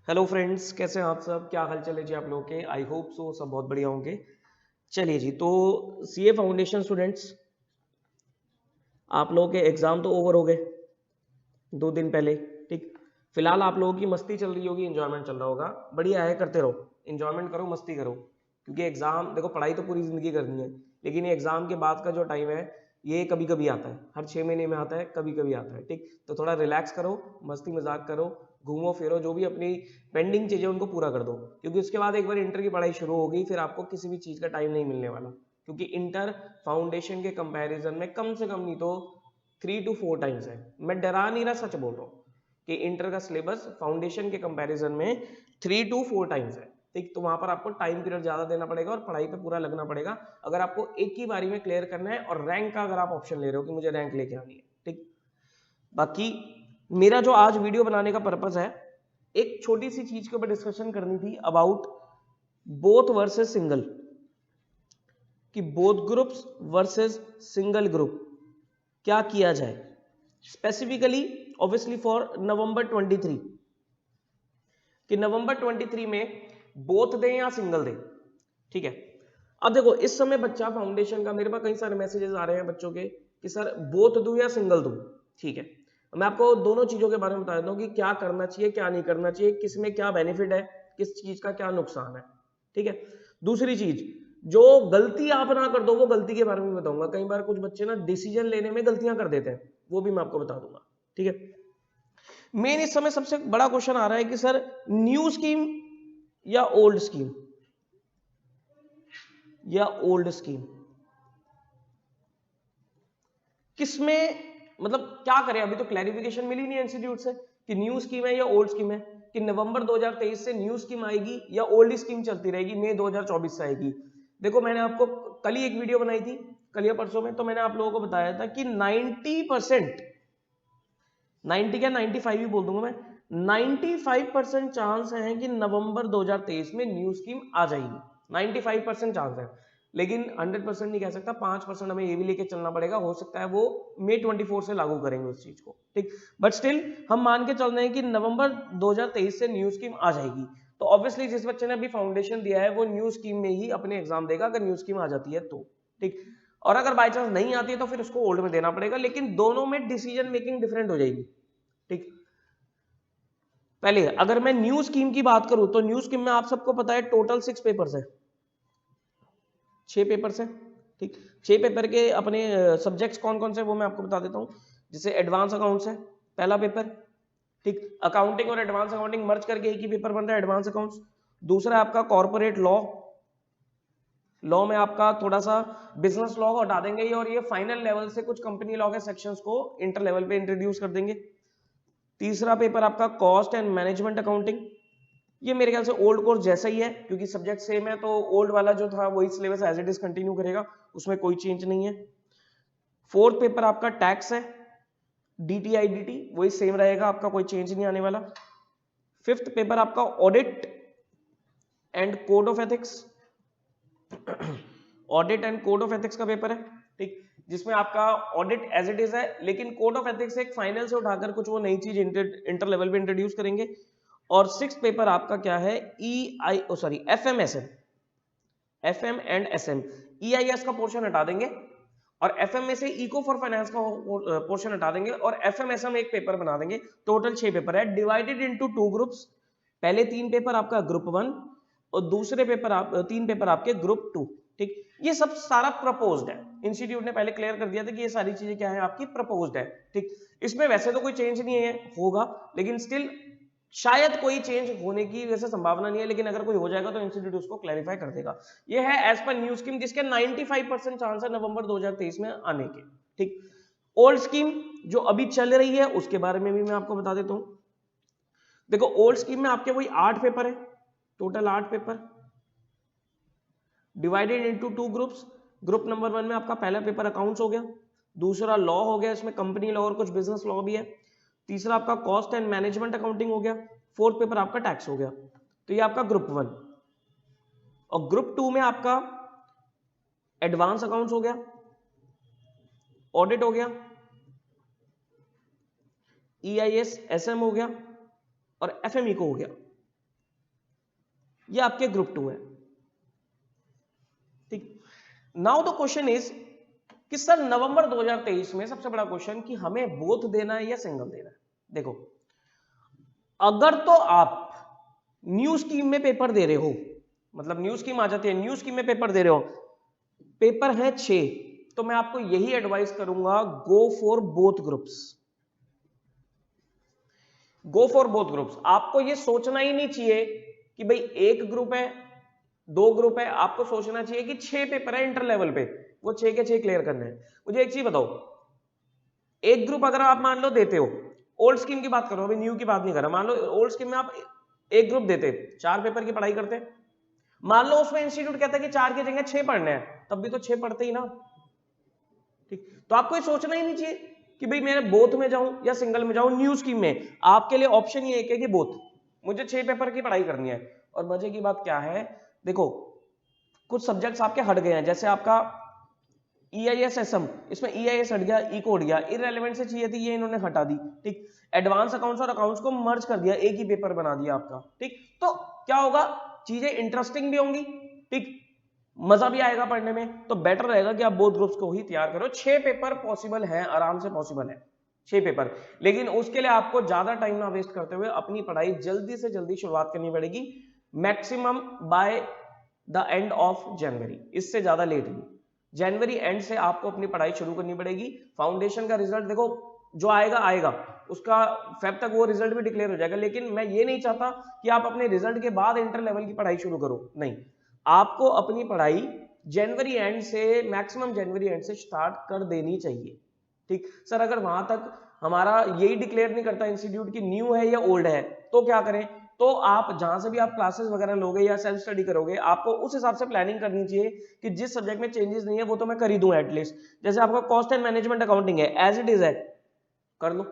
Hello friends, कैसे हैं आप सब? क्या हाल चाल है जी आप लोगों के? आई होप सो सब बहुत बढ़िया होंगे। चलिए जी, तो सीए फाउंडेशन स्टूडेंट्स, आप लोगों के एग्जाम तो ओवर हो गए 2 दिन पहले। ठीक, फिलहाल आप लोगों की मस्ती चल रही होगी, इंजॉयमेंट चल रहा होगा। बढ़िया है, करते रहो, इंजॉयमेंट करो, मस्ती करो, क्योंकि एग्जाम देखो, पढ़ाई तो पूरी जिंदगी करनी है, लेकिन ये एग्जाम के बाद का जो टाइम है ये कभी कभी आता है, हर 6 महीने में आता है, कभी कभी आता है। ठीक, तो थोड़ा रिलैक्स करो, मस्ती मजाक करो, घूमो फिरो, जो भी अपनी पेंडिंग चीजें उनको पूरा कर दो, क्योंकि उसके बाद एक बार इंटर की पढ़ाई शुरू हो गई, फिर आपको किसी भी चीज का टाइम नहीं मिलने वाला। क्योंकि इंटर फाउंडेशन के कंपैरिजन में कम से कम नहीं तो 3 to 4 टाइम्स है। मैं डरा नहीं रहा, सच बोल रहा हूँ कि इंटर का सिलेबस फाउंडेशन के कंपैरिजन में 3 to 4 टाइम्स है। ठीक, तो वहां पर आपको टाइम पीरियड ज्यादा देना पड़ेगा और पढ़ाई पे पूरा लगना पड़ेगा, अगर आपको एक ही बारी में क्लियर करना है और रैंक का अगर आप ऑप्शन ले रहे हो कि मुझे रैंक लेके आनी है। ठीक, बाकी मेरा जो आज वीडियो बनाने का पर्पस है, एक छोटी सी चीज के ऊपर डिस्कशन करनी थी अबाउट बोथ वर्सेस सिंगल, कि both groups versus single group क्या किया जाए, स्पेसिफिकली ऑब्वियसली फॉर नवंबर 23, कि नवंबर 23 में बोथ दें या सिंगल दें। ठीक है, अब देखो इस समय बच्चा फाउंडेशन का, मेरे पास कई सारे मैसेजेस आ रहे हैं बच्चों के कि सर बोथ दूं या सिंगल दूं। ठीक है, मैं आपको दोनों चीजों के बारे में बता देता हूं कि क्या करना चाहिए क्या नहीं करना चाहिए, किस में क्या बेनिफिट है, किस चीज का क्या नुकसान है। ठीक है, दूसरी चीज, जो गलती आप ना कर दो वो गलती के बारे में बताऊंगा। कई बार कुछ बच्चे ना डिसीजन लेने में गलतियां कर देते हैं, वो भी मैं आपको बता दूंगा। ठीक है, मेन इस समय सबसे बड़ा क्वेश्चन आ रहा है कि सर न्यू स्कीम या ओल्ड स्कीम, या ओल्ड स्कीम किसमें, मतलब क्या करें? अभी तो क्लैरिफिकेशन मिली नहीं इंस्टीट्यूट से कि न्यू स्कीम है या ओल्ड स्कीम है, कि नवंबर 2023 से न्यू स्कीम आएगी या ओल्ड स्कीम चलती रहेगी, मई 2024 से आएगी। देखो मैंने आपको कल ही एक वीडियो बनाई थी, कल या परसों में, तो मैंने आप लोगों को बताया था कि 90%, 90 क्या 95 ही बोल दूंगा मैं, 95% चांस है कि नवंबर 2023 में न्यू स्कीम आ जाएगी। 95% चांस है, लेकिन 100% नहीं कह सकता। 5% हमें ये भी लेके चलना पड़ेगा, हो सकता है वो मई 24 से लागू करेंगे उस चीज को। ठीक, बट स्टिल हम मान के चल रहे हैं कि नवंबर 2023 से न्यू स्कीम आ जाएगी। तो ऑब्वियसली जिस बच्चे ने अभी फाउंडेशन दिया है वो न्यू स्कीम में ही अपने एग्जाम देगा, अगर न्यू स्कीम आ जाती है तो। ठीक, और अगर बाई चांस नहीं आती है तो फिर उसको ओल्ड में देना पड़ेगा, लेकिन दोनों में डिसीजन मेकिंग डिफरेंट हो जाएगी। ठीक, पहले अगर मैं न्यू स्कीम की बात करूं तो न्यू स्कीम में आप सबको पता है टोटल 6 पेपर्स है, 6 पेपर्स है। ठीक, 6 पेपर के अपने सब्जेक्ट्स कौन कौन से वो मैं आपको बता देता हूं। जैसे एडवांस अकाउंट्स है पहला पेपर। ठीक, अकाउंटिंग और एडवांस अकाउंटिंग मर्ज करके एक ही पेपर बन रहा है, एडवांस अकाउंट्स। दूसरा आपका कॉर्पोरेट लॉ, लॉ में आपका थोड़ा सा बिजनेस लॉ हटा देंगे और ये फाइनल लेवल से कुछ कंपनी लॉ के सेक्शंस को इंटर लेवल पे इंट्रोड्यूस कर देंगे। तीसरा पेपर आपका कॉस्ट एंड मैनेजमेंट अकाउंटिंग, ये मेरे ख्याल से ओल्ड कोर्स जैसा ही है, क्योंकि सब्जेक्ट सेम है, तो ओल्ड वाला जो था वही syllabus as it is continue करेगा, उसमें कोई चेंज नहीं है। फोर्थ पेपर आपका टैक्स है, डीटीआईडीटी वही सेम रहेगा आपका, कोई चेंज नहीं आने वाला। फिफ्थ पेपर आपका audit and code of ethics, audit and code of ethics का पेपर है। ठीक, जिसमें आपका ऑडिट एज इट इज है, लेकिन कोड ऑफ एथिक्स एक फाइनल से उठाकर कुछ वो नई चीज इंटर लेवल पे इंट्रोड्यूस करेंगे। और सिक्स पेपर आपका क्या है, E I O sorry F M S M, F M and S M, E I S का पोर्शन हटा देंगे और एफ एम में से इको फॉर फाइनेंस का पोर्शन हटा देंगे और एफ एम एस एम एक पेपर बना देंगे। टोटल 6 पेपर है, डिवाइडेड इनटू 2 ग्रुप्स। पहले 3 पेपर आपका ग्रुप 1 और दूसरे पेपर 3 पेपर आपके ग्रुप 2। ठीक, ये सब सारा प्रपोज्ड है, इंस्टीट्यूट ने पहले क्लियर कर दिया था कि ये सारी चीजें क्या है आपकी प्रपोज्ड है। ठीक, इसमें वैसे तो कोई चेंज नहीं है होगा, लेकिन स्टिल शायद कोई चेंज होने की वैसे संभावना नहीं है, लेकिन अगर कोई हो जाएगा तो इंस्टीट्यूट उसको क्लैरिफाई कर देगा। ये है एज पर न्यू स्कीम, जिसके 95% चांस है नवंबर 2023 में आने के। ठीक, ओल्ड स्कीम जो अभी चल रही है उसके बारे में भी मैं आपको बता देता हूं। देखो ओल्ड स्कीम में आपके वही 8 पेपर है, total 8 paper divided into 2 groups. Group number 1 में आपका पहला पेपर अकाउंट्स हो गया, दूसरा लॉ हो गया, इसमें कंपनी लॉ और कुछ बिजनेस लॉ भी है। तीसरा आपका कॉस्ट एंड मैनेजमेंट अकाउंटिंग हो गया। फोर्थ पेपर आपका टैक्स हो गया। तो ये आपका ग्रुप 1। और ग्रुप 2 में आपका एडवांस अकाउंट्स हो गया, ऑडिट हो गया, ईआईएस एसएम हो गया और एफएमई को हो गया। ये आपके ग्रुप 2 है। ठीक, नाउ द क्वेश्चन इज कि सर नवंबर 2023 में सबसे बड़ा क्वेश्चन कि हमें बोथ देना है या सिंगल देना है। देखो, अगर तो आप न्यू स्कीम में पेपर दे रहे हो, मतलब न्यू स्कीम आ जाती है, न्यू स्कीम में पेपर दे रहे हो, पेपर है 6, तो मैं आपको यही एडवाइस करूंगा, go for both groups. Go for both groups. आपको ये सोचना ही नहीं चाहिए कि भाई एक ग्रुप है, 2 ग्रुप है, आपको सोचना चाहिए कि 6 पेपर है इंटर लेवल पे, वो 6 के 6 क्लियर करने हैं। मुझे एक चीज बताओ, एक ग्रुप अगर आप मान लो देते हो, ओल्ड स्कीम की बात करो, अभी न्यू की बात नहीं कर रहा, मान लो ओल्ड स्कीम में आप एक ग्रुप देते, 4 पेपर की पढ़ाई करते, मान लो उसमें इंस्टीट्यूट कहता है कि 4 की जगह 6 पढ़ने हैं, तब भी तो 6 पढ़ते ही ना। ठीक, तो आपको ये सोचना ही नहीं चाहिए कि भाई मैं बोथ में जाऊं या सिंगल में जाऊं। न्यू स्कीम में आपके लिए ऑप्शन ये एक है कि बोथ, मुझे 6 पेपर की पढ़ाई करनी है। और मजे की बात क्या है, देखो कुछ सब्जेक्ट्स आपके हट गए हैं, जैसे आपका EIS SM, इसमें EIS हट गया, इको हट गया, इररेलेवेंट से चाहिए थी, ये इन्होंने हटा दी। ठीक, एडवांस अकाउंट्स और अकाउंट्स को मर्ज कर दिया, एक ही पेपर बना दिया आपका। ठीक, तो क्या होगा, चीजें इंटरेस्टिंग भी होंगी, ठीक, मजा भी आएगा पढ़ने में। तो बेटर रहेगा कि आप बोथ ग्रुप्स को ही तैयार करो। 6 पेपर पॉसिबल है, आराम से पॉसिबल है 6 पेपर, लेकिन उसके लिए आपको ज्यादा टाइम ना वेस्ट करते हुए अपनी पढ़ाई जल्दी से जल्दी शुरुआत करनी पड़ेगी, maximum by the end of January, इससे ज्यादा लेट नहीं। जनवरी एंड से आपको अपनी पढ़ाई शुरू करनी पड़ेगी। फाउंडेशन का रिजल्ट देखो जो आएगा आएगा, उसका फेब तक वो रिजल्ट भी डिक्लेयर हो जाएगा, लेकिन मैं ये नहीं चाहता कि आप अपने रिजल्ट के बाद इंटर लेवल की पढ़ाई शुरू करो, नहीं, आपको अपनी पढ़ाई जनवरी एंड से, मैक्सिमम जनवरी एंड से स्टार्ट कर देनी चाहिए। ठीक, सर अगर वहां तक हमारा यही डिक्लेयर नहीं करता इंस्टीट्यूट की न्यू है या ओल्ड है, तो क्या करें, तो आप जहां से भी आप क्लासेस वगैरह लोगे या सेल्फ स्टडी करोगे, आपको उस हिसाब से प्लानिंग करनी चाहिए कि जिस सब्जेक्ट में चेंजेस नहीं है वो तो मैं कर ही दूं एटलीस्ट। जैसे आपका कॉस्ट एंड मैनेजमेंट अकाउंटिंग है, एज इट इज है, कर लो,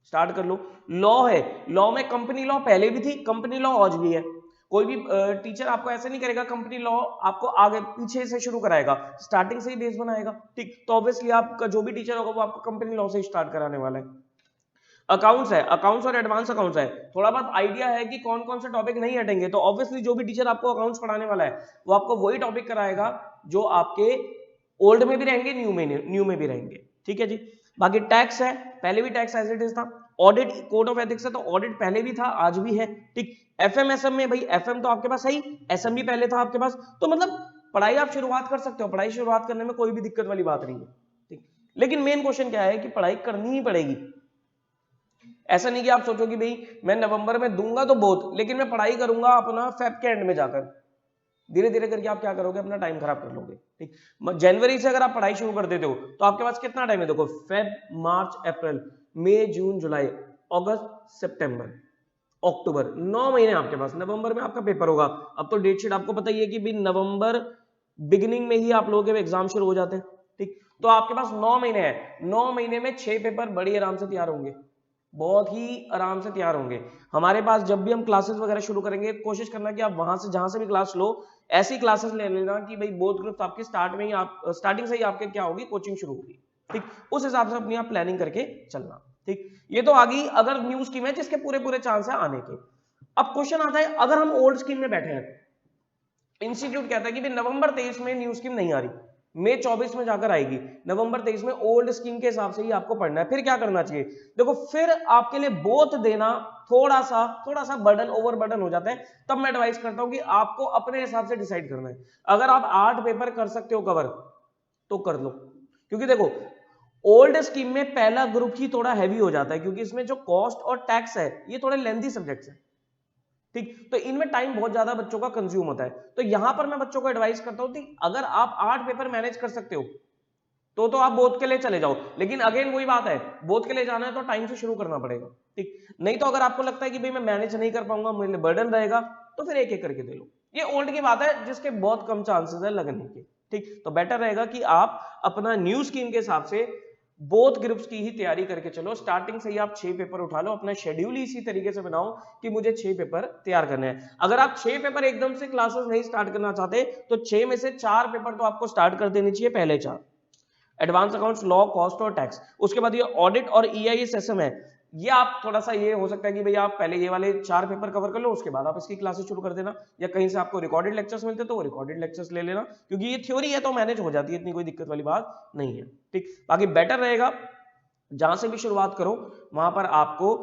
स्टार्ट कर लो। लॉ है, लॉ में कंपनी लॉ पहले भी थी, कंपनी लॉ आज भी है। कोई भी टीचर आपको ऐसे नहीं करेगा कंपनी लॉ आपको आगे पीछे से शुरू कराएगा, स्टार्टिंग से ही बेस बनाएगा। ठीक, तो ऑब्वियसली आपका जो भी टीचर होगा वो आपको कंपनी लॉ से स्टार्ट कराने वाला है। अकाउंट्स है, अकाउंट्स और एडवांस अकाउंट्स है, थोड़ा बहुत आइडिया है कि कौन कौन से टॉपिक नहीं हटेंगे, तो ऑब्वियसली जो भी टीचर आपको अकाउंट्स पढ़ाने वाला है वो आपको वही टॉपिक कराएगा जो आपके ओल्ड में भी रहेंगे, न्यू में भी रहेंगे। ठीक है जी। बाकी टैक्स है, पहले भी टैक्स एज इट इज था। ऑडिट, कोड ऑफ एथिक्स है, तो ऑडिट पहले भी था, आज भी है। ठीक, FM में, भाई FM तो आपके पास है ही, SM भी पहले था आपके पास, तो मतलब पढ़ाई आप शुरुआत कर सकते हो, पढ़ाई शुरुआत करने में कोई भी दिक्कत वाली बात नहीं है। ठीक, लेकिन मेन क्वेश्चन क्या है कि पढ़ाई करनी ही पड़ेगी। ऐसा नहीं कि आप सोचो कि भाई मैं नवंबर में दूंगा तो बहुत, लेकिन मैं पढ़ाई करूंगा अपना फेब के एंड में जाकर, धीरे धीरे करके आप क्या करोगे, अपना टाइम खराब कर लोगे। ठीक, जनवरी से अगर आप पढ़ाई शुरू कर देते हो तो आपके पास कितना टाइम है, देखो फेब, मार्च, अप्रैल, मई, जून, जुलाई, अगस्त, सितंबर, अक्टूबर, 9 महीने आपके पास। नवंबर में आपका पेपर होगा। अब तो डेट शीट आपको पता ही है कि भाई नवंबर बिगिनिंग में ही आप लोगों के एग्जाम शुरू हो जाते हैं। ठीक, तो आपके पास 9 महीने हैं, 9 महीने में 6 पेपर बड़ी आराम से तैयार होंगे, बहुत ही आराम से तैयार होंगे। हमारे पास जब भी हम क्लासेस वगैरह शुरू करेंगे, कोशिश करना कि आप वहां से जहां से भी क्लास लो, ऐसी क्लासेस ले लेना कि भाई बोथ ग्रुप्स आपके स्टार्ट में ही, आप स्टार्टिंग से ही आपके क्या होगी, कोचिंग शुरू होगी। ठीक, उस हिसाब से अपनी आप प्लानिंग करके चलना। ठीक, ये तो आ गई अगर न्यू स्कीम है जिसके पूरे पूरे चांस है आने के। अब क्वेश्चन आता है अगर हम ओल्ड स्कीम में बैठे हैं, इंस्टीट्यूट कहता है कि भाई नवंबर 23 में न्यू स्कीम नहीं आ रही, मई 24 में जाकर आएगी, नवंबर 23 में ओल्ड स्कीम के हिसाब से ही आपको पढ़ना है, फिर क्या करना चाहिए। देखो फिर आपके लिए बोथ देना थोड़ा सा बर्डन, ओवर बर्डन हो जाता है। तब मैं एडवाइस करता हूं कि आपको अपने हिसाब से डिसाइड करना है। अगर आप 8 पेपर कर सकते हो कवर तो कर लो, क्योंकि देखो ओल्ड स्कीम में पहला ग्रुप ही थोड़ा हैवी हो जाता है, क्योंकि इसमें जो कॉस्ट और टैक्स है ये थोड़े लेंथी सब्जेक्ट्स है। ठीक, तो इनमें टाइम बहुत ज्यादा बच्चों का कंज्यूम होता है। तो यहां पर मैं बच्चों को एडवाइस करता हूं कि अगर आप 8 पेपर मैनेज कर सकते हो तो आप बोथ के लिए चले जाओ, लेकिन अगेन वही बात है, बोथ के लिए जाना है तो टाइम से शुरू करना पड़ेगा। ठीक, नहीं तो अगर आपको लगता है कि भाई मैं मैनेज नहीं कर पाऊंगा, मेरे लिए बर्डन रहेगा, तो फिर एक एक करके दे लो। ये ओल्ड की बात है जिसके बहुत कम चांसेस है लगने के। ठीक, तो बेटर रहेगा कि आप अपना न्यू स्कीम के हिसाब से बोथ ग्रुप्स की ही तैयारी करके चलो। स्टार्टिंग से ही आप 6 पेपर उठा लो, अपना शेड्यूल इसी तरीके से बनाओ कि मुझे 6 पेपर तैयार करने हैं। अगर आप 6 पेपर एकदम से क्लासेस नहीं स्टार्ट करना चाहते तो 6 में से 4 पेपर तो आपको स्टार्ट कर देने चाहिए, पहले 4 एडवांस अकाउंट्स, लॉ, कॉस्ट और टैक्स। उसके बाद ये ऑडिट और EIS SM है, ये आप थोड़ा सा ये हो सकता है कि भाई आप पहले ये वाले 4 पेपर कवर कर लो, उसके बाद आप इसकी क्लासेस शुरू कर देना, या कहीं से आपको रिकॉर्डेड लेक्चर्स मिलते तो वो रिकॉर्डेड लेक्चर्स ले लेना, क्योंकि ये थ्योरी है तो मैनेज हो जाती है, इतनी कोई दिक्कत वाली बात नहीं है। ठीक, बाकी बेटर रहेगा जहां से भी शुरुआत करो वहां पर आपको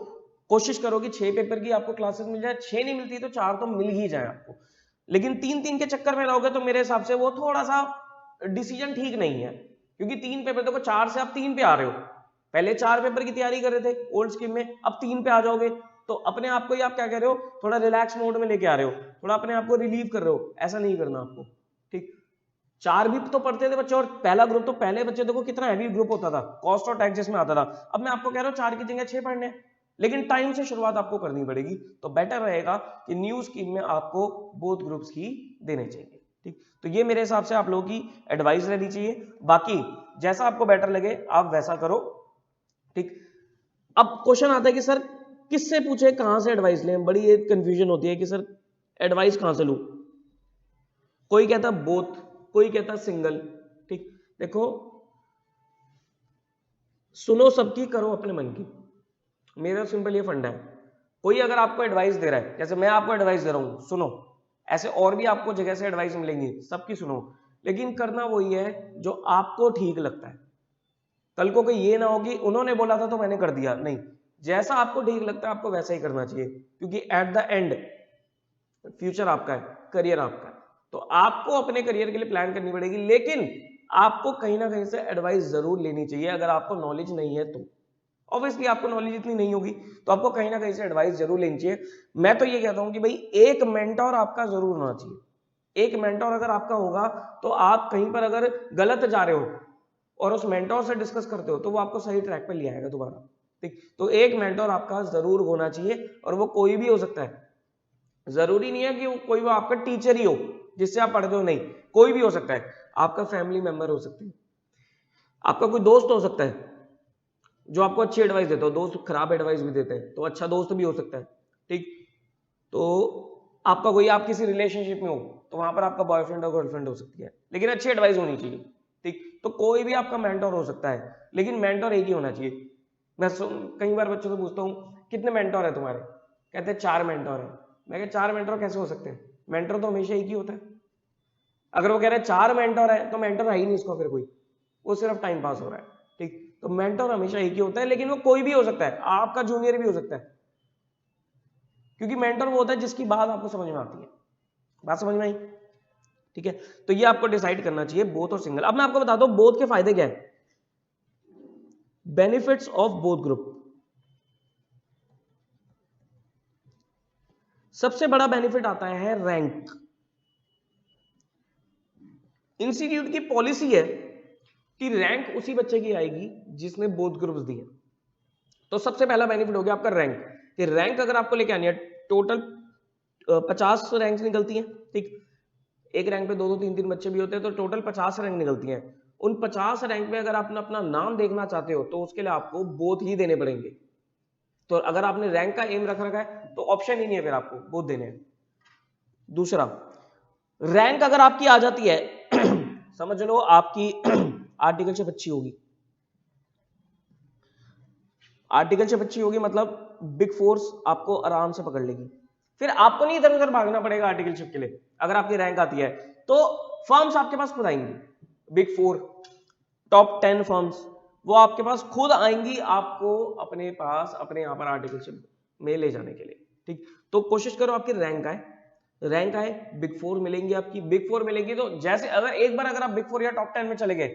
कोशिश करो कि 6 पेपर की आपको क्लासेस मिल जाए, 6 नहीं मिलती तो 4 तो मिल ही जाए आपको, लेकिन 3-3 के चक्कर में रहोगे तो मेरे हिसाब से वो थोड़ा सा डिसीजन ठीक नहीं है, क्योंकि 3 पेपर देखो, 4 से आप 3 पे आ रहे हो, पहले 4 पेपर की तैयारी कर रहे थे ओल्ड स्कीम में, अब 3 पे आ जाओगे तो अपने आप को ही आप क्या कह रहे हो, थोड़ा रिलैक्स मोड में लेके आ रहे हो, थोड़ा अपने आप को रिलीव कर रहे हो, ऐसा नहीं करना आपको। ठीक, 4 भी तो पढ़ते थे बच्चे, और पहला ग्रुप तो पहले बच्चे देखो कितना हैवी ग्रुप होता था, कॉस्ट और टैक्स जिसमें आता था, अब मैं आपको कह रहा हूँ 4 की जगह 6 पढ़ने हैं, लेकिन टाइम से शुरुआत आपको करनी पड़ेगी, तो बेटर रहेगा कि न्यू स्कीम में आपको बोथ ग्रुप्स ही देने चाहिए। ठीक, तो ये मेरे हिसाब से आप लोगों की एडवाइस रहनी चाहिए, बाकी जैसा आपको बेटर लगे आप वैसा करो। ठीक, अब क्वेश्चन आता है कि सर किससे पूछे, कहां से एडवाइस लें, बड़ी ये कंफ्यूजन होती है कि सर एडवाइस कहां से लूं, कोई कहता बोथ, कोई कहता सिंगल। ठीक, देखो सुनो सबकी, करो अपने मन की, मेरा सिंपल ये फंडा है, कोई अगर आपको एडवाइस दे रहा है, जैसे मैं आपको एडवाइस दे रहा हूं सुनो, ऐसे और भी आपको जगह से एडवाइस मिलेंगी, सबकी सुनो, लेकिन करना वही है जो आपको ठीक लगता है, कल को कोई ये ना हो कि उन्होंने बोला था तो मैंने कर दिया, नहीं, जैसा आपको ठीक लगता है आपको वैसा ही करना चाहिए, क्योंकि एट द एंड फ्यूचर आपका है, करियर आपका है, तो आपको अपने करियर के लिए प्लान करनी पड़ेगी, लेकिन आपको कहीं ना कहीं से एडवाइस जरूर लेनी चाहिए, अगर आपको नॉलेज नहीं है तो ऑब्वियसली आपको नॉलेज इतनी नहीं होगी तो आपको कहीं ना कहीं से एडवाइस जरूर लेनी चाहिए। मैं तो ये कहता हूं कि भाई एक मेंटोर आपका जरूर होना चाहिए, एक मेंटोर अगर आपका होगा तो आप कहीं पर अगर गलत जा रहे हो और उस मेंटोर से डिस्कस करते हो तो वो आपको सही ट्रैक पर ले आएगा दोबारा। ठीक, तो एक मेंटोर आपका जरूर होना चाहिए, और वो कोई भी हो सकता है, जरूरी नहीं है कि कोई वो आपका टीचर ही हो जिससे आप पढ़ते हो, नहीं, कोई भी हो सकता है, आपका फैमिली मेंबर हो सकते हैं, आपका कोई दोस्त हो सकता है जो आपको अच्छी एडवाइस देता हो, दोस्त खराब एडवाइस भी देते हैं तो अच्छा दोस्त भी हो सकता है। ठीक, तो आपका कोई, आप किसी रिलेशनशिप में हो तो वहां पर आपका बॉयफ्रेंड और गर्लफ्रेंड हो सकती है, लेकिन अच्छी एडवाइस होनी चाहिए। ठीक, तो कोई भी आपका मेंटोर हो सकता है, लेकिन मेंटोर एक ही होना चाहिए। मैं कई बार बच्चों से पूछता हूँ कितने मेंटोर है तुम्हारे, कहते हैं 4 मेंटोर है, मैं कहता 4 मेंटोर कैसे हो सकते हैं, मेंटोर तो हमेशा एक ही होता है, अगर वो कह रहे हैं 4 मेंटोर है तो मेंटोर है ही नहीं इसको फिर कोई, वो सिर्फ टाइम पास हो रहा है। ठीक, तो मेंटोर हमेशा एक ही होता है, लेकिन वो कोई भी हो सकता है, आपका जूनियर भी हो सकता है, क्योंकि मेंटोर वो होता है जिसकी बात आपको समझ में आती है, बात समझ में आई। ठीक है, तो ये आपको डिसाइड करना चाहिए बोथ और सिंगल। अब मैं आपको बता दूं बोथ के फायदे क्या है, बेनिफिट्स ऑफ बोथ ग्रुप। सबसे बड़ा बेनिफिट आता है रैंक। इंस्टीट्यूट की पॉलिसी है कि रैंक उसी बच्चे की आएगी जिसने बोथ ग्रुप्स दिए, तो सबसे पहला बेनिफिट हो गया आपका रैंक, कि रैंक अगर आपको लेके आनी है, टोटल 50 रैंक निकलती हैं। ठीक, एक रैंक पे 2-2 3-3 बच्चे भी होते हैं तो टोटल 50 रैंक निकलती हैं। उन 50 रैंक में अगर आप अपना नाम देखना चाहते हो तो उसके लिए आपको बोथ ही देने पड़ेंगे, तो अगर आपने रैंक का एम रख रखा है तो ऑप्शन ही नहीं है फिर आपको बोथ देने हैं। दूसरा, रैंक अगर आपकी आ जाती है समझ लो आपकी आर्टिकलशिप अच्छी होगी, आर्टिकलशिप अच्छी होगी मतलब बिग फोर्स आपको आराम से पकड़ लेगी, फिर आपको नहीं इधर उधर भागना पड़ेगा आर्टिकलशिप के लिए, अगर आपकी रैंक आती है तो फर्म्स आपके पास खुद आएंगी, बिग 4 टॉप 10 फर्म्स वो आपके पास खुद आएंगी आपको अपने पास अपने यहाँ पर आर्टिकलशिप में ले जाने के लिए। ठीक, तो कोशिश करो आपकी रैंक आए, रैंक आए, बिग 4 मिलेंगी, आपकी बिग 4 मिलेंगी तो जैसे अगर एक बार अगर आप बिग 4 या टॉप 10 में चले गए,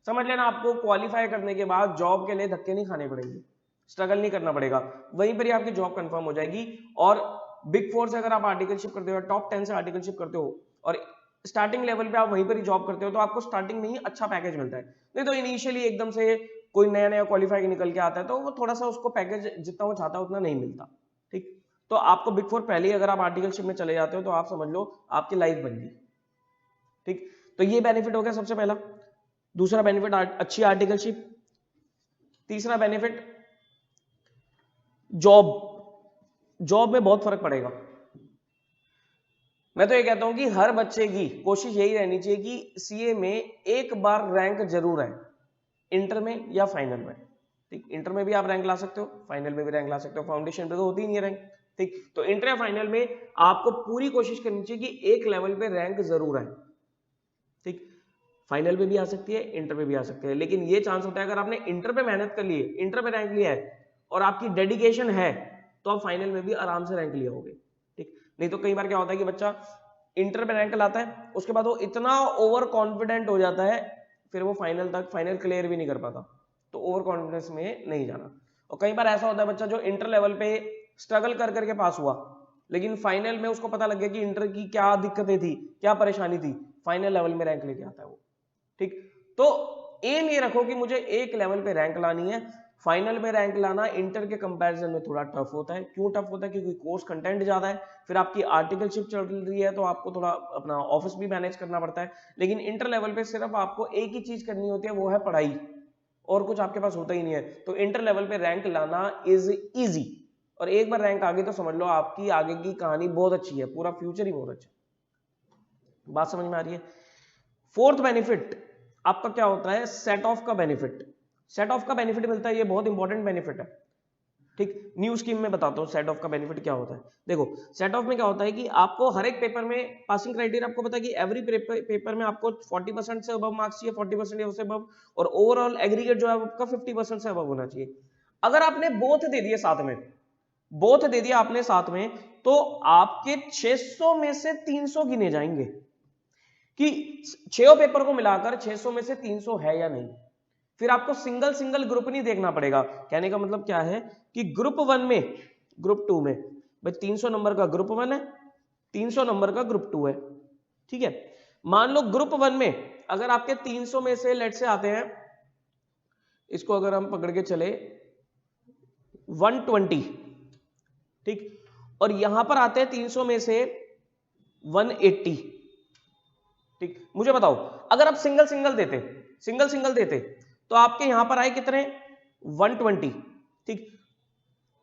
समझ लेना आपको क्वालिफाई करने के बाद जॉब के लिए धक्के नहीं खाने पड़ेंगे, स्ट्रगल नहीं करना पड़ेगा, वहीं पर ही आपकी जॉब कंफर्म हो जाएगी। और बिग 4 से अगर आप आर्टिकलशिप करते हो, टॉप 10 से आर्टिकलशिप करते हो और स्टार्टिंग लेवल पे आप वहीं पर ही जॉब करते हो तो आपको स्टार्टिंग में ही अच्छा पैकेज मिलता है, नहीं तो इनिशियली एकदम से कोई नया नया क्वालिफाई निकल के आता है तो वो थोड़ा सा उसको पैकेज जितना वो चाहता है उतना नहीं मिलता। ठीक, तो आपको बिग 4 पहले ही अगर आप आर्टिकलशिप में चले जाते हो तो आप समझ लो आपकी लाइफ बन गई। ठीक, तो ये बेनिफिट हो गया सबसे पहला। दूसरा बेनिफिट अच्छी आर्टिकलशिप। तीसरा बेनिफिट जॉब, जॉब में बहुत फर्क पड़ेगा। मैं तो ये कहता हूं कि हर बच्चे की कोशिश यही रहनी चाहिए कि सीए में एक बार रैंक जरूर है, इंटर में या फाइनल में। ठीक, इंटर में भी आप रैंक ला सकते हो, फाइनल में भी रैंक ला सकते हो, फाउंडेशन पे तो होती ही नहीं है रैंक। ठीक, तो इंटर या फाइनल में आपको पूरी कोशिश करनी चाहिए कि एक लेवल पे रैंक जरूर आए। ठीक, फाइनल में भी आ सकती है, इंटर में भी आ सकती है, लेकिन ये चांस होता है अगर आपने इंटर पे मेहनत कर ली है, इंटर पे रैंक लिया है और आपकी डेडिकेशन है, तो आप फाइनल में भी आराम से रैंक लिया होगे। ठीक, नहीं तो कई बार क्या होता है कि बच्चा इंटर पे रैंक लाता है, उसके बाद वो इतना ओवर कॉन्फिडेंट हो जाता है, फिर वो फाइनल क्लियर भी नहीं कर पाता। तो ओवर कॉन्फिडेंस में नहीं जाना। और कई बार ऐसा होता है बच्चा जो इंटर लेवल पे स्ट्रगल कर करके पास हुआ, लेकिन फाइनल में उसको पता लग गया कि इंटर की क्या दिक्कतें थी, क्या परेशानी थी, फाइनल लेवल में रैंक लेके आता है वो। ठीक, तो एम ये रखो कि मुझे एक लेवल पे रैंक लानी है। फाइनल में रैंक लाना इंटर के कंपैरिजन में थोड़ा टफ होता है। क्यों टफ होता है? क्योंकि कोर्स कंटेंट ज्यादा है, फिर आपकी आर्टिकलशिप चल रही है तो आपको थोड़ा अपना ऑफिस भी मैनेज करना पड़ता है। लेकिन इंटर लेवल पे सिर्फ आपको एक ही चीज करनी होती है, वो है पढ़ाई, और कुछ आपके पास होता ही नहीं है। तो इंटर लेवल पे रैंक लाना इज इजी, और एक बार रैंक आ गई तो समझ लो आपकी आगे की कहानी बहुत अच्छी है, पूरा फ्यूचर ही बहुत अच्छा है। बात समझ में आ रही है? फोर्थ बेनिफिट आपका क्या होता है? सेट ऑफ का बेनिफिट। सेट ऑफ का बेनिफिट मिलता है, ये बहुत इंपॉर्टेंट बेनिफिट है। ठीक, न्यू स्कीम में बताता हूं सेट ऑफ का बेनिफिट क्या होता है। देखो, सेट ऑफ में क्या होता है कि आपको हर एक पेपर में पासिंग क्राइटेरिया आपको पता है कि एवरी पेपर में आपको 40% से अबव मार्क्स चाहिए, 40% या उससे अबव, और ओवरऑल एग्रीगेट जो है आपका 50% से अबव होना चाहिए। अगर आपने बोथ दे दिए साथ में, बोथ दे दिया आपने साथ में, तो आपके 600 में से 300 गिने जाएंगे कि 6 पेपर को मिलाकर 600 में से 300 है या नहीं। फिर आपको सिंगल सिंगल ग्रुप नहीं देखना पड़ेगा। कहने का मतलब क्या है कि ग्रुप 1 में, ग्रुप 2 में भाई 300 नंबर का ग्रुप 1 है, 300 नंबर का ग्रुप 2 है। ठीक है, मान लो ग्रुप 1 में अगर आपके 300 में से लेट से आते हैं, इसको अगर हम पकड़ के चले 120, ठीक, और यहां पर आते हैं 300 में से 180। ठीक, मुझे बताओ अगर आप सिंगल सिंगल देते तो आपके यहां पर आए कितने? 120। ठीक,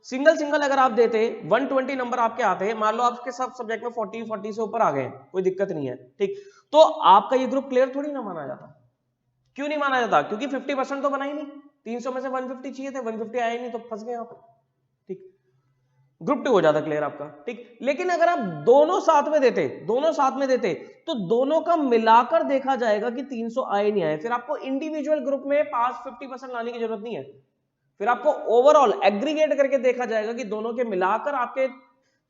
सिंगल अगर आप देते 120 नंबर आपके आते, मान लो आपके सब सब्जेक्ट में 40 से ऊपर आ गए, कोई दिक्कत नहीं है। ठीक, तो आपका ये ग्रुप क्लियर थोड़ी ना माना जाता। क्यों नहीं माना जाता? क्योंकि 50% तो बना ही नहीं, 300 में से 150 चाहिए थे, 150 आए नहीं, तो फंस गए आप। ठीक, ग्रुप 2 हो जाता क्लियर आपका। ठीक, लेकिन अगर आप दोनों साथ में देते तो दोनों का मिलाकर देखा जाएगा कि 300 आए नहीं आए। फिर आपको इंडिविजुअल ग्रुप में पास 50% लाने की जरूरत नहीं है, फिर आपको ओवरऑल एग्रीगेट करके देखा जाएगा कि दोनों के मिलाकर आपके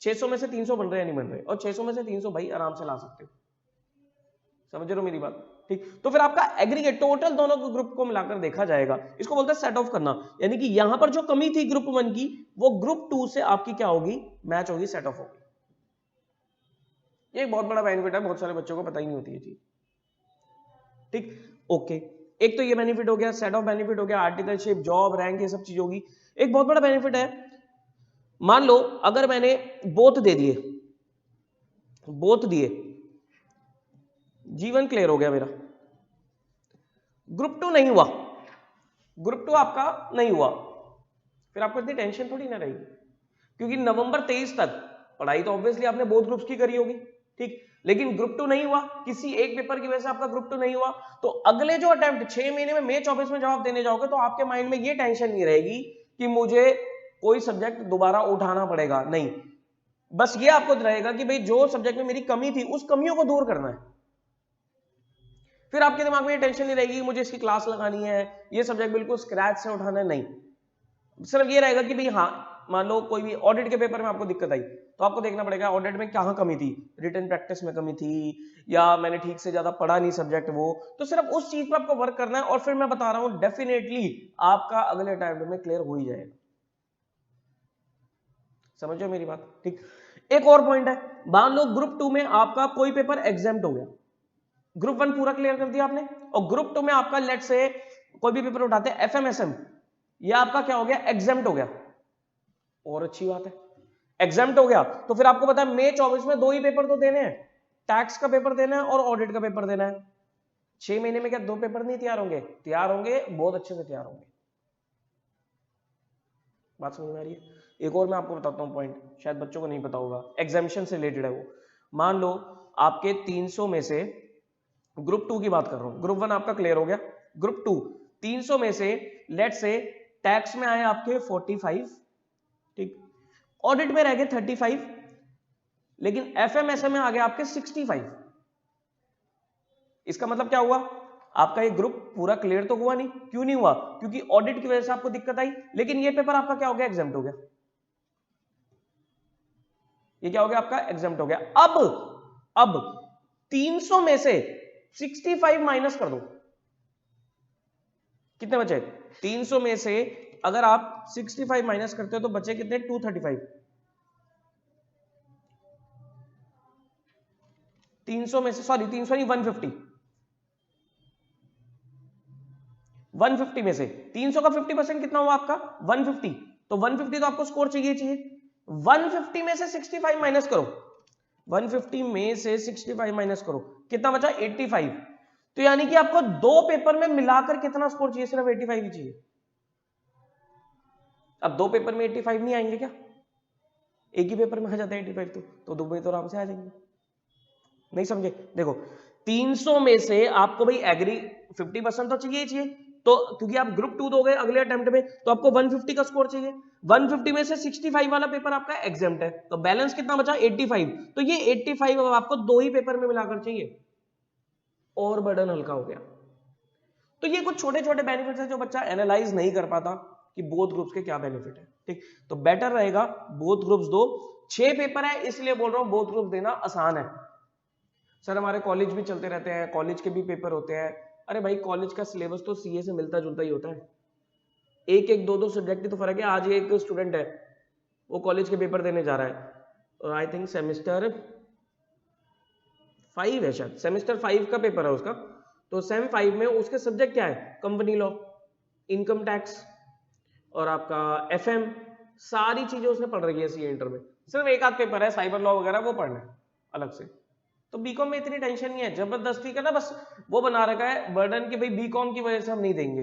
600 में से 300 बन रहे हैं नहीं बन रहे, और 600 में से 300 भाई आराम से ला सकते हो। समझ रहे हो मेरी बात? ठीक, तो फिर आपका एग्रीगेट टोटल दोनों को ग्रुप को मिलाकर देखा जाएगा, इसको बोलते हैं सेट ऑफ करना। यानी कि यहां पर जो कमी थी ग्रुप 1 की, वो ग्रुप 2 से आपकी क्या होगी? मैच होगी, सेट ऑफ होगी। ये एक बहुत बड़ा बेनिफिट है, बहुत सारे बच्चों को पता ही नहीं होती है चीज। ठीक, ओके, एक तो ये बेनिफिट हो गया, सेट ऑफ बेनिफिट हो गया, आर्टिकलशिप, जॉब, रैंक, ये सब चीज होगी। एक बहुत बड़ा बेनिफिट है, मान लो अगर मैंने बोथ दे दिए, जीवन क्लियर हो गया मेरा, ग्रुप 2 नहीं हुआ, ग्रुप 2 आपका नहीं हुआ, फिर आपको इतनी टेंशन थोड़ी ना रहेगी, क्योंकि नवंबर 23 तक पढ़ाई तो ऑब्वियसली आपने बोथ ग्रुप्स की करी होगी। ठीक, लेकिन ग्रुप 2 नहीं हुआ, किसी एक पेपर की वजह से आपका ग्रुप 2 नहीं हुआ, तो अगले जो अटेम्प्ट 6 महीने में मई 24 में जवाब देने जाओगे, तो आपके माइंड में ये टेंशन नहीं रहेगी कि मुझे कोई सब्जेक्ट दोबारा उठाना पड़ेगा, नहीं, बस ये आपको रहेगा कि भाई जो सब्जेक्ट में मेरी कमी थी, उस कमियों को दूर करना है। फिर आपके दिमाग में ये टेंशन नहीं रहेगी मुझे इसकी क्लास लगानी है, ये सब्जेक्ट बिल्कुल स्क्रैच से उठाना है, नहीं, सिर्फ ये रहेगा कि भाई हाँ, मान लो कोई भी ऑडिट के पेपर में आपको दिक्कत आई, तो आपको देखना पड़ेगा ऑडिट में कहाँ कमी थी, रिटन प्रैक्टिस में कमी थी, या मैंने ठीक से ज्यादा पढ़ा नहीं सब्जेक्ट वो, तो सिर्फ उस चीज पर आपको वर्क करना है, और फिर मैं बता रहा हूं डेफिनेटली आपका अगले अटेम्प्ट में क्लियर हो ही जाएगा। समझो मेरी बात? ठीक, एक और पॉइंट है, मान लो ग्रुप 2 में आपका कोई पेपर एग्जाम्प्ट हो गया, ग्रुप 1 पूरा क्लियर कर दिया आपने, और ग्रुप 2 में आपका लेट से कोई भी पेपर उठाते हैं FMSM, ये आपका क्या हो गया? एग्जाम्प्ट हो गया। और अच्छी बात है, एग्जाम्प्ट हो गया, तो फिर आपको पता है मई 24 में 2 ही पेपर तो देने हैं, टैक्स का पेपर देना है और ऑडिट का पेपर देना है। 6 महीने में क्या 2 पेपर नहीं तैयार होंगे? तैयार होंगे, बहुत अच्छे से तैयार होंगे। बात समझ में आ रही है? एक और मैं आपको बताता हूं पॉइंट, शायद बच्चों को नहीं पता होगा, एग्जामिनेशन से रिलेटेड है वो। मान लो आपके 300 में से, ग्रुप 2 की बात कर रहा हूं, ग्रुप 1 आपका क्लियर हो गया, ग्रुप 2 300 में से लेट से टैक्स में आए आपके 45, ठीक, ऑडिट में रह गए 35, लेकिन एफएमएसए में आ गए आपके 65। इसका मतलब क्या हुआ, आपका ये ग्रुप पूरा क्लियर तो हुआ नहीं। क्यों नहीं हुआ, क्योंकि ऑडिट की वजह से आपको दिक्कत आई, लेकिन ये पेपर आपका क्या हो गया, एग्जाम्प्ट हो गया। ये क्या हो गया आपका, एग्जाम्प्ट हो गया। अब 300 में से 65 माइनस कर दो, कितने बचे, 300 में से अगर आप 65 माइनस करते हो तो बचे कितने, 235। 300 में से, सॉरी 300 नहीं, 150 में से 300 का 50% कितना हुआ आपका, 150। तो 150 तो आपको स्कोर चाहिए। 150 में से 65 माइनस करो, 150 में से 65 माइनस करो, कितना बचा, 85। तो यानी कि आपको दो पेपर में मिलाकर कितना स्कोर चाहिए, सिर्फ 85 ही चाहिए। अब दो पेपर में 85 नहीं आएंगे क्या, एक ही पेपर में आ जाते हैं 85, तो दो में तो आराम से आ जाएंगे। नहीं समझे, देखो 300 में से आपको भाई एग्री 50% तो चाहिए, तो क्योंकि आप ग्रुप 2 दोगे अगले अटेम्प्ट में, तो आपको 150 का स्कोर चाहिए। 150 में से 65 वाला पेपर आपका एग्जाम्प्ट है, तो बैलेंस कितना बचा, 85। तो ये 85 अब आपको दो ही पेपर में मिलाकर चाहिए, और बर्डन हल्का हो गया। तो ये कुछ छोटे छोटे बेनिफिट्स है जो बच्चा एनालाइज नहीं कर पाता कि बोथ ग्रुप्स के क्या बेनिफिट है, ठीक। तो बेटर रहेगा बोथ ग्रुप्स दो। 6 पेपर है इसलिए बोल रहा हूं बोथ ग्रुप्स देना आसान है। सर हमारे कॉलेज भी चलते रहते हैं, कॉलेज के भी पेपर होते हैं। अरे भाई कॉलेज का सिलेबस तो सीए से मिलता जुलता ही होता है, एक एक दो सब्जेक्ट ही तो फर्क है। आज एक स्टूडेंट है वो कॉलेज के पेपर देने जा रहा है, आई थिंक सेमेस्टर 5 है, शायद सेमेस्टर 5 का पेपर है उसका। तो सेम 5 में उसके सब्जेक्ट क्या है, कंपनी लॉ, इनकम टैक्स और आपका एफएम, सारी चीजें उसने पढ़ रही है सीए इंटर में। सिर्फ एक आध पेपर है साइबर लॉ वगैरह, वो पढ़ना है अलग से। तो बीकॉम में इतनी टेंशन नहीं है, जबरदस्ती का ना बस वो बना रखा है बर्डन कि भाई बीकॉम की वजह से हम नहीं देंगे,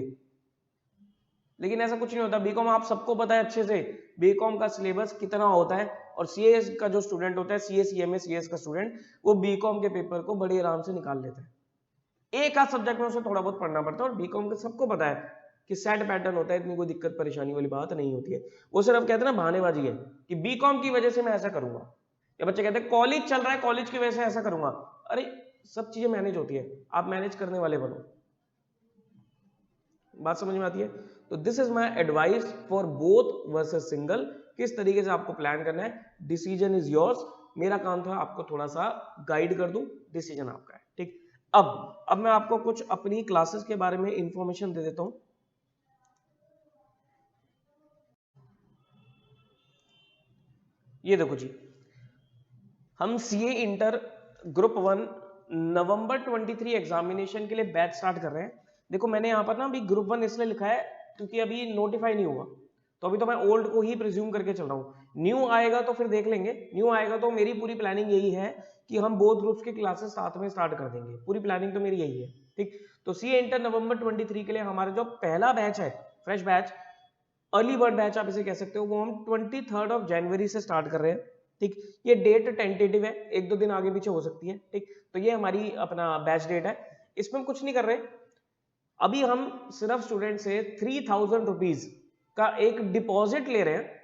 लेकिन ऐसा कुछ नहीं होता। बीकॉम आप सबको पता है अच्छे से बीकॉम का सिलेबस कितना होता है, और सीएस का जो स्टूडेंट होता है, सीएसईएमए सीएस का स्टूडेंट, वो बीकॉम के पेपर को बड़े आराम से निकाल लेता है। एक आध सब्जेक्ट में उसे थोड़ा बहुत पढ़ना पड़ता है, और बीकॉम का सबको पता है कि सेट पैटर्न होता है, इतनी कोई दिक्कत परेशानी वाली बात नहीं होती है। वो सिर्फ कहते हैं ना बहानेबाजी है कि बीकॉम की वजह से मैं ऐसा करूंगा, या बच्चे कहते हैं कॉलेज चल रहा है कॉलेज की वजह से ऐसा करूंगा। अरे सब चीजें मैनेज होती है, आप मैनेज करने वाले बनो। बात समझ में आती है। तो this is my advice for both versus single, किस तरीके से आपको प्लान करना है, डिसीजन इज योर्स। मेरा काम था आपको थोड़ा सा गाइड कर दूं, डिसीजन आपका है, ठीक। अब मैं आपको कुछ अपनी क्लासेस के बारे में इंफॉर्मेशन दे देता हूं। ये देखो जी, हम सीए इंटर ग्रुप 1 नवंबर 23 एग्जामिनेशन के लिए बैच स्टार्ट कर रहे हैं। देखो मैंने यहाँ पर ना अभी ग्रुप 1 इसलिए लिखा है क्योंकि अभी नोटिफाई नहीं हुआ, तो अभी तो मैं ओल्ड को ही प्रिज्यूम करके चल रहा हूँ। न्यू आएगा तो फिर देख लेंगे, न्यू आएगा तो मेरी पूरी प्लानिंग यही है कि हम बोथ ग्रुप्स के क्लासेस साथ में स्टार्ट कर देंगे, पूरी प्लानिंग तो मेरी यही है, ठीक। तो सीए इंटर नवंबर 23 के लिए हमारा जो पहला बैच है, fresh batch, early bird batch आप इसे कह सकते हो, वो हम 23 जनवरी से स्टार्ट कर रहे हैं, ठीक। ये डेट टेंटेटिव है, एक दो दिन आगे पीछे हो सकती है, ठीक। तो ये हमारी अपना बैच डेट है। इसमें हम कुछ नहीं कर रहे, अभी हम सिर्फ स्टूडेंट से 3000 रुपीज का एक डिपॉजिट ले रहे हैं,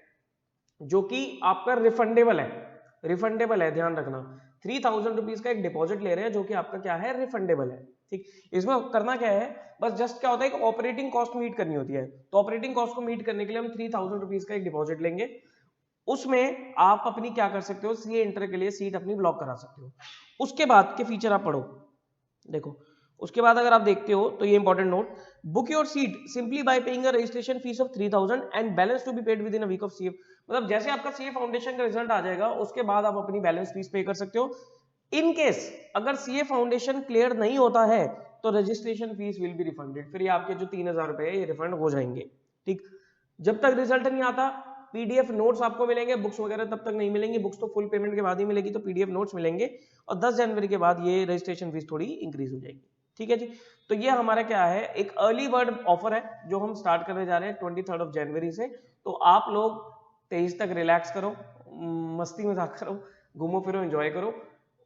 जो कि आपका रिफंडेबल है। रिफंडेबल है, ध्यान रखना, 3000 रुपीज का एक डिपॉजिट ले रहे हैं जो कि आपका क्या है, रिफंडेबल है, ठीक। इसमें करना क्या है, बस जस्ट क्या होता है, एक ऑपरेटिंग कॉस्ट मीट करनी होती है। तो ऑपरेटिंग कॉस्ट को मीट करने के लिए हम 3000 रुपीज का एक डिपॉजिट लेंगे। उसमें आप अपनी क्या कर सकते हो, सीए इंटर के लिए सीट अपनी ब्लॉक करा सकते हो। उसके बाद के फीचर आप पढ़ो, देखो उसके बाद अगर आप देखते हो तो ये important note, book your seat simply by paying a registration fees of 3000 and balance to be paid within a week of CA. मतलब जैसे आपका सीए फाउंडेशन का रिजल्ट आ जाएगा उसके बाद आप अपनी बैलेंस फीस पे कर सकते हो। इन केस अगर सीए फाउंडेशन क्लियर नहीं होता है तो registration fees will be refunded, फिर ये आपके जो 3000 रुपए है ये रिफंड हो जाएंगे, ठीक। जब तक रिजल्ट नहीं आता पीडीएफ नोट्स आपको मिलेंगे, बुक्स वगैरह तब तक नहीं मिलेंगी, बुक्स तो फुल पेमेंट के बाद ही मिलेगी, तो पीडीएफ नोट्स मिलेंगे। और 10 जनवरी के बाद ये रजिस्ट्रेशन फीस थोड़ी इंक्रीज हो जाएगी, ठीक है जी। तो ये हमारा क्या है, एक अर्ली बर्ड ऑफर है जो हम स्टार्ट करने जा रहे हैं 23 जनवरी से। तो आप लोग 23 तक रिलैक्स करो, मस्ती मजाक करो, घूमो फिरो, एंजॉय करो।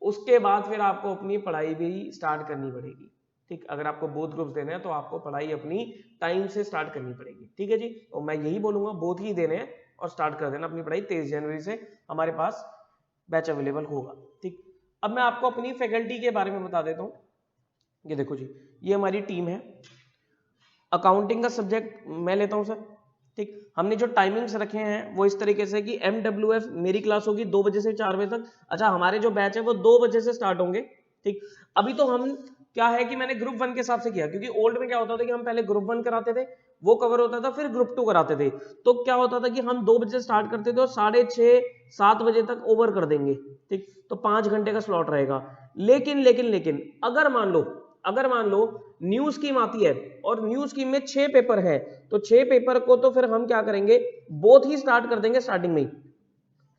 उसके बाद फिर आपको अपनी पढ़ाई भी स्टार्ट करनी पड़ेगी, ठीक, अगर आपको बोथ ग्रुप्स देने हैं तो आपको पढ़ाई अपनी टाइम से स्टार्ट करनी पड़ेगी, ठीक है जी। और मैं यही बोलूंगा बोथ ही देने हैं और स्टार्ट कर देना अपनी पढ़ाई, 23 जनवरी से हमारे पास बैच अवेलेबल होगा, ठीक। अब मैं आपको अपनी फैकल्टी के बारे में बता देता हूँ। ये देखो जी, ये हमारी टीम है। अकाउंटिंग का सब्जेक्ट मैं लेता हूँ सर, ठीक। हमने जो टाइमिंग्स रखे हैं वो इस तरीके से कि MWF मेरी क्लास होगी 2 बजे से 4 बजे तक। अच्छा, हमारे जो बैच है वो 2 बजे से स्टार्ट होंगे, ठीक। अभी तो हम क्या है कि मैंने ग्रुप 1 के हिसाब से किया, क्योंकि ओल्ड में क्या होता था कि हम पहले ग्रुप 1 कराते थे, वो कवर होता था, फिर ग्रुप 2 कराते थे। तो क्या होता था कि हम 2 बजे स्टार्ट करते थे और 6:30-7 बजे तक ओवर कर देंगे, ठीक। तो 5 घंटे का स्लॉट रहेगा। लेकिन अगर मान लो न्यू स्कीम आती है और न्यू स्कीम में 6 पेपर है, तो 6 पेपर को तो फिर हम क्या करेंगे, बोथ ही स्टार्ट कर देंगे स्टार्टिंग में ही,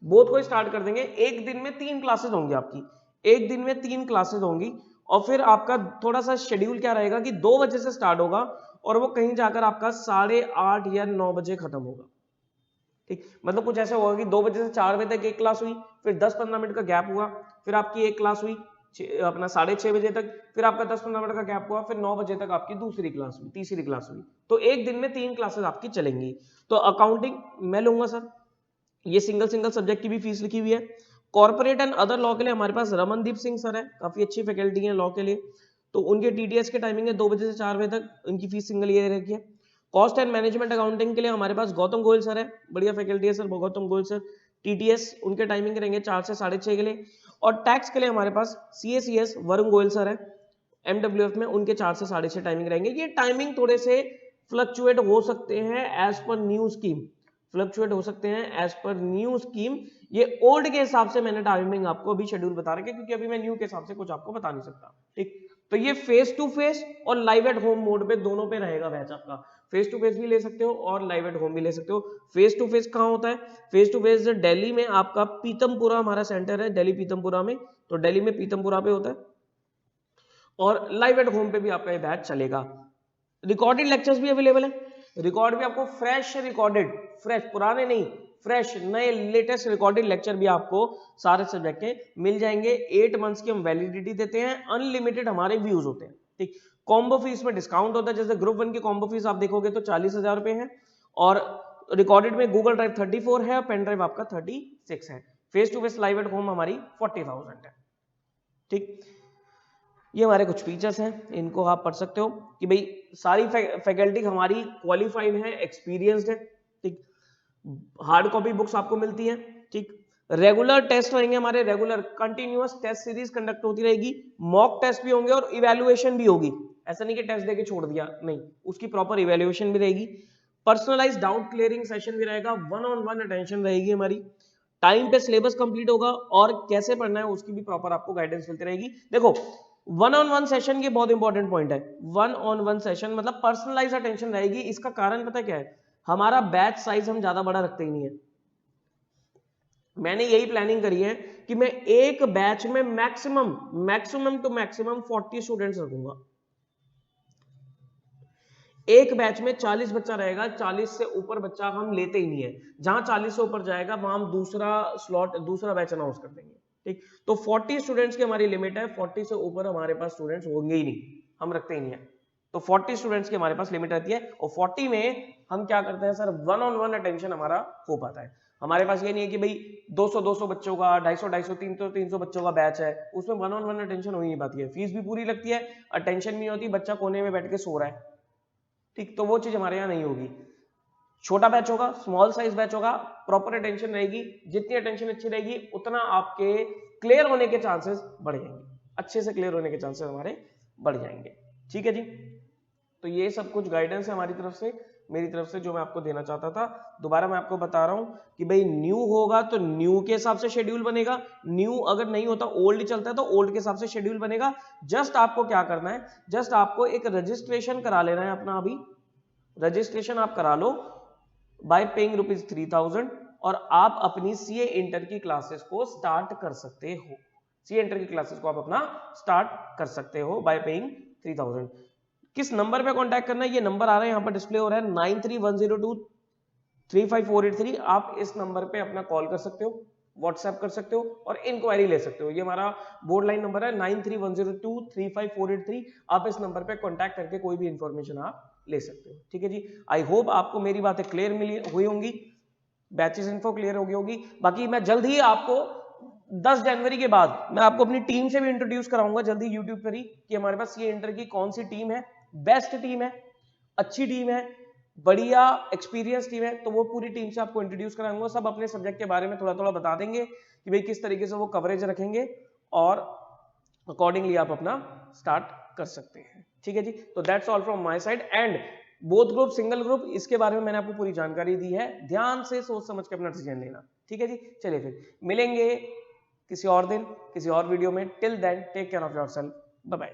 बोथ को स्टार्ट कर देंगे। एक दिन में 3 क्लासेस होंगी आपकी, एक दिन में 3 क्लासेस होंगी। और फिर आपका थोड़ा सा शेड्यूल क्या रहेगा कि 2 बजे से स्टार्ट होगा और वो कहीं जाकर आपका 8:30 या 9 बजे खत्म होगा, ठीक। मतलब कुछ ऐसा होगा कि 2 बजे से 4 बजे तक एक क्लास हुई, फिर 10-15 मिनट का गैप हुआ, फिर आपकी एक क्लास हुई अपना 6:30 बजे तक, फिर आपका 10-15 मिनट का गैप हुआ, फिर 9 बजे तक आपकी दूसरी क्लास हुई, तीसरी क्लास हुई। तो एक दिन में 3 क्लासेस आपकी चलेंगी। तो अकाउंटिंग मैं लूंगा सर, ये सिंगल सब्जेक्ट की भी फीस लिखी हुई है। कॉर्पोरेट एंड अदर लॉ के लिए हमारे पास रमनदीप सिंह सर है, काफी अच्छी फैकल्टी है लॉ के लिए। तो उनके TTS के टाइमिंग है 2 बजे से 4 बजे तक, उनकी फीस सिंगल ये रखी है। कॉस्ट एंड मैनेजमेंट अकाउंटिंग के लिए हमारे पास गौतम गोयल सर है, बढ़िया फैकल्टी है sir Gautam Goyal sir. TTS उनके टाइमिंग रहेंगे 4 से 6:30 के लिए। और टैक्स के लिए हमारे पास CACS वरुण गोयल सर है, MWF में उनके 4 से 6:30 टाइमिंग रहेंगे। ये टाइमिंग थोड़े से फ्लक्चुएट हो सकते हैं as per new scheme, fluctuate हो सकते हैं एज पर न्यू स्कीम। ये ओल्ड के हिसाब से मैंने टाइमिंग आपको अभी शेड्यूल बता रखा है, क्योंकि अभी मैं न्यू के हिसाब से कुछ आपको बता नहीं सकता, ठीक। तो ये फेस टू फेस और लाइव एट होम मोड पे दोनों पे रहेगा बैच आपका। फेस टू फेस भी ले सकते हो और लाइव एट होम भी ले सकते हो। फेस टू फेस कहाँ होता है, फेस टू फेस दिल्ली में आपका पीतमपुरा हमारा सेंटर है, दिल्ली पीतमपुरा में, तो दिल्ली में पीतमपुरा पे होता है। और लाइव एट होम पे भी आपका ये बैच चलेगा। रिकॉर्डेड लेक्चर्स भी अवेलेबल है, रिकॉर्ड भी आपको फ्रेश रिकॉर्डेड, फ्रेश पुराने नहीं, फ्रेश नए लेटेस्ट रिकॉर्डेड लेक्चर भी आपको सारे सब्जेक्ट के मिल जाएंगे। 8 मंथ्स की हम वैलिडिटी देते हैं, अनलिमिटेड हमारे व्यूज होते हैं, ठीक। कॉम्बो फीस में डिस्काउंट होता है, जैसे ग्रुप 1 की कॉम्बो फीस आप देखोगे तो 40,000 रुपए है, और रिकॉर्डेड में गूगल ड्राइव 34 है और पेन ड्राइव आपका 36 है। Face to face live at home हमारी 40,000 है, ठीक। ये हमारे कुछ फीचर्स हैं, इनको आप पढ़ सकते हो कि भाई सारी फैकल्टी हमारी क्वालिफाइड है, एक्सपीरियंस्ड है, ठीक। हार्ड कॉपी बुक्स आपको मिलती हैं, ठीक। रेगुलर टेस्ट रहेंगे हमारे, regular continuous test series conduct होती रहेगी, मॉक टेस्ट भी होंगे और इवैल्यूएशन भी होगी। ऐसा नहीं कि टेस्ट देके छोड़ दिया, नहीं, उसकी प्रॉपर इवैल्यूएशन भी रहेगी। पर्सनलाइज डाउट क्लियरिंग सेशन भी रहेगा, 1-on-1 अटेंशन रहेगी हमारी, टाइम पे सिलेबस कंप्लीट होगा और कैसे पढ़ना है उसकी भी प्रॉपर आपको गाइडेंस मिलती रहेगी। देखो 1-on-1 सेशन, ये बहुत इंपॉर्टेंट पॉइंट है, 1-on-1 सेशन मतलब पर्सनलाइज अटेंशन रहेगी। इसका कारण पता क्या है, हमारा बैच साइज हम ज्यादा बड़ा रखते ही नहीं है। मैंने यही प्लानिंग करी है कि मैं एक बैच में मैक्सिमम टू मैक्सिमम 40 स्टूडेंट्स रखूंगा। एक बैच में 40 बच्चा रहेगा, 40 से ऊपर बच्चा हम लेते ही नहीं है। जहां 40 से ऊपर जाएगा वहां हम दूसरा बैच अनाउंस कर देंगे, ठीक। तो 40 स्टूडेंट्स की हमारी लिमिट है, 40 से ऊपर हमारे पास स्टूडेंट्स होंगे ही नहीं, हम रखते ही नहीं है। तो 40 स्टूडेंट्स की हमारे पास लिमिट रहती है, और 40 में हम क्या करते हैं सर, 1-on-1 अटेंशन हमारा हो पाता है। हमारे पास ये नहीं है कि भाई 200 बच्चों का, 250 300 बच्चों का बैच है, उसमें 1-on-1 अटेंशन हो ही नहीं पाती है। फीस भी पूरी लगती है, अटेंशन नहीं होती, बच्चा कोने में बैठ के सो रहा है, ठीक। तो वो चीज हमारे यहाँ नहीं होगी। छोटा बैच होगा, स्मॉल साइज बैच होगा, प्रॉपर अटेंशन रहेगी, जितनी अटेंशन अच्छी रहेगी उतना आपके क्लियर होने के चांसेस बढ़ जाएंगे, अच्छे से क्लियर होने के चांसेस हमारे बढ़ जाएंगे, ठीक है जी। तो ये सब कुछ गाइडेंस है हमारी तरफ से, मेरी तरफ से, जो मैं आपको देना चाहता था। दोबारा मैं आपको बता रहा हूं कि भाई न्यू होगा तो न्यू के हिसाब से शेड्यूल बनेगा, न्यू अगर नहीं होता, ओल्ड चलता है तो ओल्ड के हिसाब से शेड्यूल बनेगा। जस्ट आपको क्या करना है, जस्ट आपको एक रजिस्ट्रेशन करा लेना है अपना, अभी रजिस्ट्रेशन आप करा लो बाय पेइंग ₹3,000, और आप अपनी CA इंटर की क्लासेस को स्टार्ट कर सकते हो। CA इंटर की क्लासेस को आप अपना स्टार्ट कर सकते हो बाय पेइंग 3,000। किस नंबर पे कांटेक्ट करना है, ये नंबर आ रहा है यहाँ पर डिस्प्ले हो रहा है 9310235483। आप इस नंबर पे अपना कॉल कर सकते हो, व्हाट्सएप कर सकते हो और इंक्वायरी ले सकते हो। ये हमारा बोर्ड लाइन नंबर है 9310235483। आप इस नंबर पे कांटेक्ट करके कोई भी इंफॉर्मेशन आप ले सकते हो। ठीक है जी, आई होप आपको मेरी बातें क्लियर मिली हुई होंगी, बैचेस इन्फो क्लियर हो गई होगी। बाकी मैं जल्द ही आपको 10 जनवरी के बाद मैं आपको अपनी टीम से भी इंट्रोड्यूस कराऊंगा जल्दी यूट्यूब पर ही, कि हमारे पास ये इंटर की कौन सी टीम है, बेस्ट टीम है, अच्छी टीम है, बढ़िया एक्सपीरियंस टीम है। तो वो पूरी टीम से आपको इंट्रोड्यूस कराऊंगा, सब अपने सब्जेक्ट के बारे में थोड़ा थोड़ा बता देंगे कि भाई किस तरीके से वो कवरेज रखेंगे और अकॉर्डिंगली आप अपना स्टार्ट कर सकते हैं। ठीक है जी, तो that's all from my side. And both group, single group, इसके बारे में मैंने आपको पूरी जानकारी दी है, ध्यान से सोच समझ के अपना डिसीजन लेना। ठीक है जी, चलिए फिर मिलेंगे किसी और दिन किसी और वीडियो में। Till then take care of yourself, bye bye.